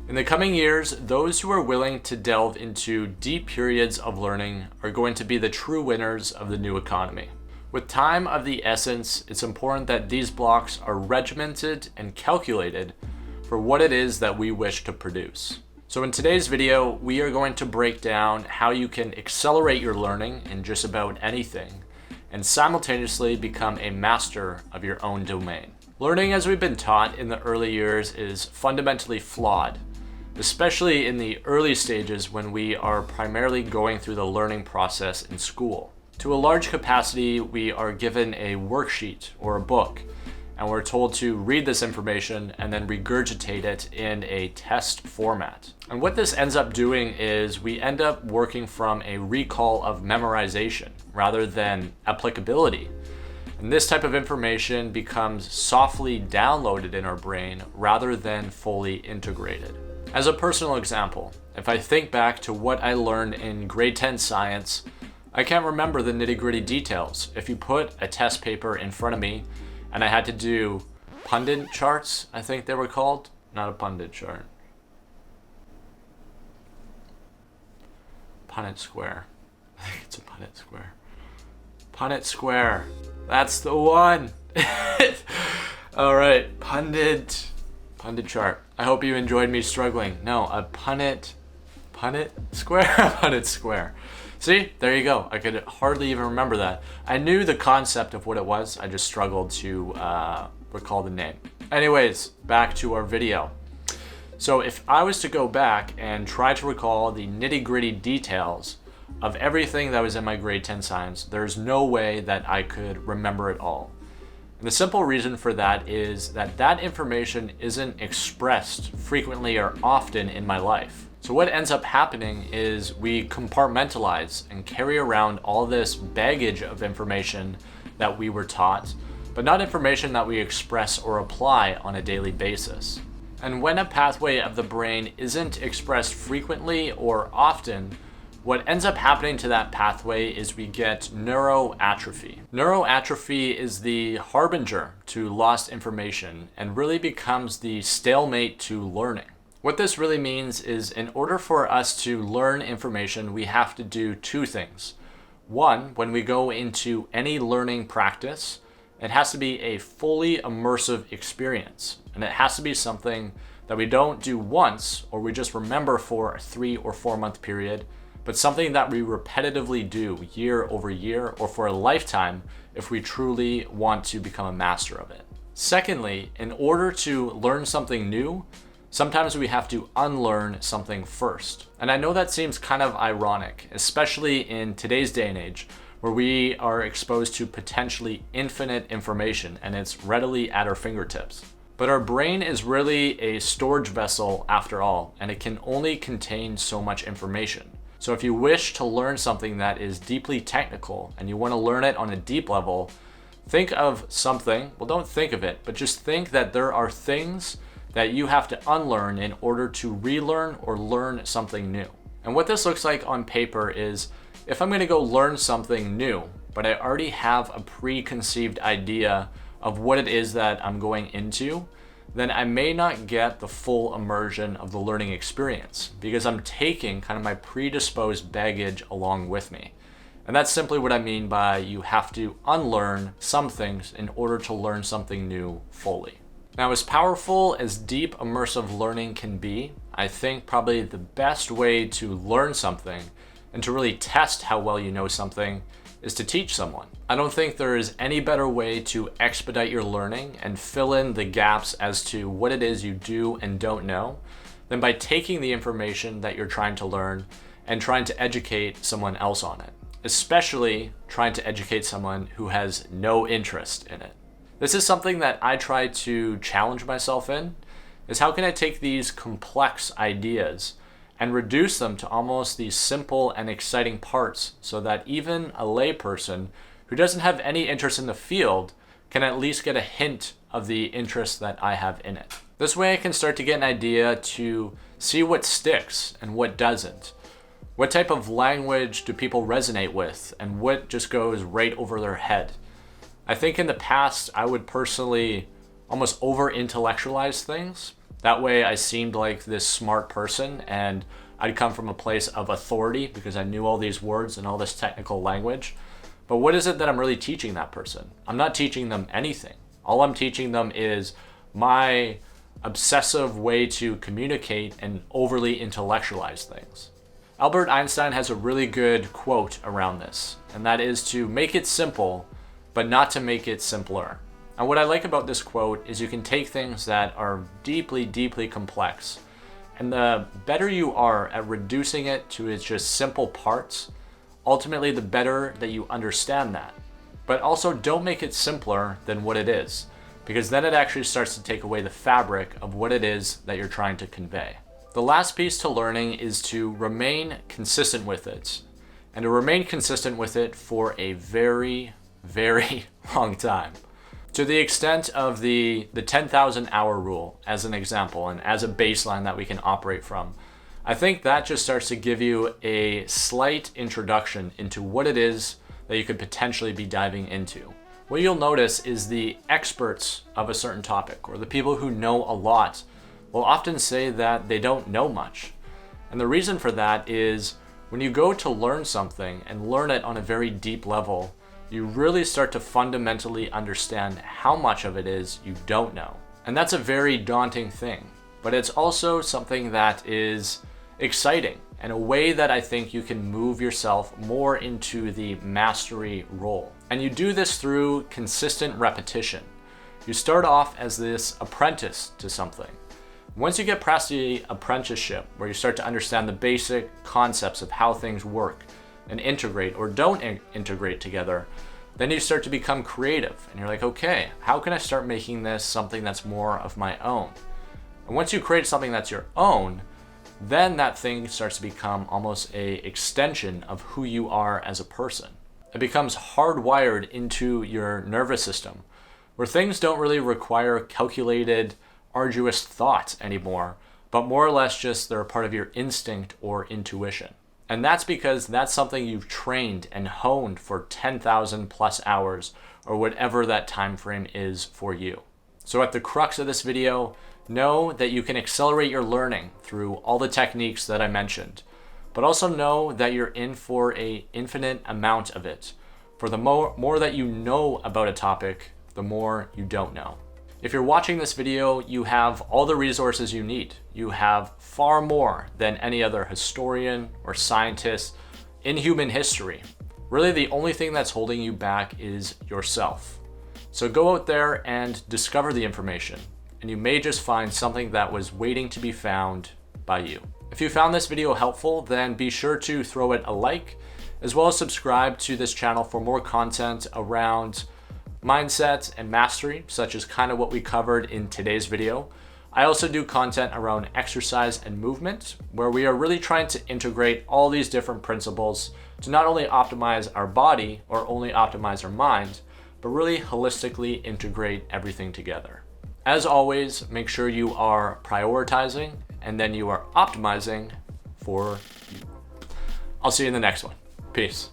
In the coming years, those who are willing to delve into deep periods of learning are going to be the true winners of the new economy. With time of the essence, it's important that these blocks are regimented and calculated for what it is that we wish to produce. So in today's video, we are going to break down how you can accelerate your learning in just about anything and simultaneously become a master of your own domain. Learning, as we've been taught in the early years, is fundamentally flawed, especially in the early stages when we are primarily going through the learning process in school. To a large capacity, we are given a worksheet or a book, and we're told to read this information and then regurgitate it in a test format. And what this ends up doing is we end up working from a recall of memorization rather than applicability. And this type of information becomes softly downloaded in our brain rather than fully integrated. As a personal example, if I think back to what I learned in grade 10 science, I can't remember the nitty-gritty details. If you put a test paper in front of me and I had to do pundit charts, I think they were called, not a pundit chart. Punnett square. I think it's a Punnett square. Punnett square. That's the one. All right, pundit chart. I hope you enjoyed me struggling. No, a Punnett square. Punnett square. See, there you go. I could hardly even remember that. I knew the concept of what it was. I just struggled to recall the name. Anyways, back to our video. So if I was to go back and try to recall the nitty-gritty details of everything that was in my grade 10 science, there's no way that I could remember it all. And the simple reason for that is that that information isn't expressed frequently or often in my life. So what ends up happening is we compartmentalize and carry around all this baggage of information that we were taught, but not information that we express or apply on a daily basis. And when a pathway of the brain isn't expressed frequently or often, what ends up happening to that pathway is we get neuroatrophy. Neuroatrophy is the harbinger to lost information and really becomes the stalemate to learning. What this really means is in order for us to learn information, we have to do two things. One, when we go into any learning practice, it has to be a fully immersive experience. And it has to be something that we don't do once or we just remember for a 3 or 4 month period, but something that we repetitively do year over year or for a lifetime if we truly want to become a master of it. Secondly, in order to learn something new, sometimes we have to unlearn something first. And I know that seems kind of ironic, especially in today's day and age, where we are exposed to potentially infinite information and it's readily at our fingertips. But our brain is really a storage vessel after all, and it can only contain so much information. So if you wish to learn something that is deeply technical and you want to learn it on a deep level, think of something, well, don't think of it, but just think that there are things that you have to unlearn in order to relearn or learn something new. And what this looks like on paper is if I'm going to go learn something new, but I already have a preconceived idea of what it is that I'm going into, then I may not get the full immersion of the learning experience because I'm taking kind of my predisposed baggage along with me. And that's simply what I mean by you have to unlearn some things in order to learn something new fully. Now, as powerful as deep immersive learning can be, I think probably the best way to learn something and to really test how well you know something is to teach someone. I don't think there is any better way to expedite your learning and fill in the gaps as to what it is you do and don't know than by taking the information that you're trying to learn and trying to educate someone else on it, especially trying to educate someone who has no interest in it. This is something that I try to challenge myself in, is how can I take these complex ideas and reduce them to almost these simple and exciting parts so that even a layperson who doesn't have any interest in the field can at least get a hint of the interest that I have in it. This way I can start to get an idea to see what sticks and what doesn't. What type of language do people resonate with and what just goes right over their head? I think in the past I would personally almost over-intellectualize things. That way I seemed like this smart person, and I'd come from a place of authority because I knew all these words and all this technical language. But what is it that I'm really teaching that person? I'm not teaching them anything. All I'm teaching them is my obsessive way to communicate and overly intellectualize things. Albert Einstein has a really good quote around this, and that is to make it simple, but not to make it simpler. And what I like about this quote is you can take things that are deeply, deeply complex, and the better you are at reducing it to its just simple parts, ultimately the better that you understand that. But also don't make it simpler than what it is, because then it actually starts to take away the fabric of what it is that you're trying to convey. The last piece to learning is to remain consistent with it, and to remain consistent with it for a very, very long time. To the extent of the 10,000 hour rule as an example and as a baseline that we can operate from, I think that just starts to give you a slight introduction into what it is that you could potentially be diving into. What you'll notice is the experts of a certain topic, or the people who know a lot, will often say that they don't know much. And the reason for that is when you go to learn something and learn it on a very deep level, you really start to fundamentally understand how much of it is you don't know. And that's a very daunting thing, but it's also something that is exciting and a way that I think you can move yourself more into the mastery role. And you do this through consistent repetition. You start off as this apprentice to something. Once you get past the apprenticeship, where you start to understand the basic concepts of how things work and integrate or don't integrate together, then you start to become creative. And you're like, okay, how can I start making this something that's more of my own? And once you create something that's your own, then that thing starts to become almost an extension of who you are as a person. It becomes hardwired into your nervous system, where things don't really require calculated, arduous thoughts anymore, but more or less just they're a part of your instinct or intuition. And that's because that's something you've trained and honed for 10,000 plus hours, or whatever that time frame is for you. So at the crux of this video, know that you can accelerate your learning through all the techniques that I mentioned, but also know that you're in for an infinite amount of it. For the more that you know about a topic, the more you don't know. If you're watching this video, you have all the resources you need. You have far more than any other historian or scientist in human history. Really, the only thing that's holding you back is yourself. So go out there and discover the information, and you may just find something that was waiting to be found by you. If you found this video helpful, then be sure to throw it a like, as well as subscribe to this channel for more content around mindset and mastery, such as kind of what we covered in today's video. I also do content around exercise and movement, where we are really trying to integrate all these different principles to not only optimize our body or only optimize our mind, but really holistically integrate everything together. As always, make sure you are prioritizing and then you are optimizing for you. I'll see you in the next one. Peace.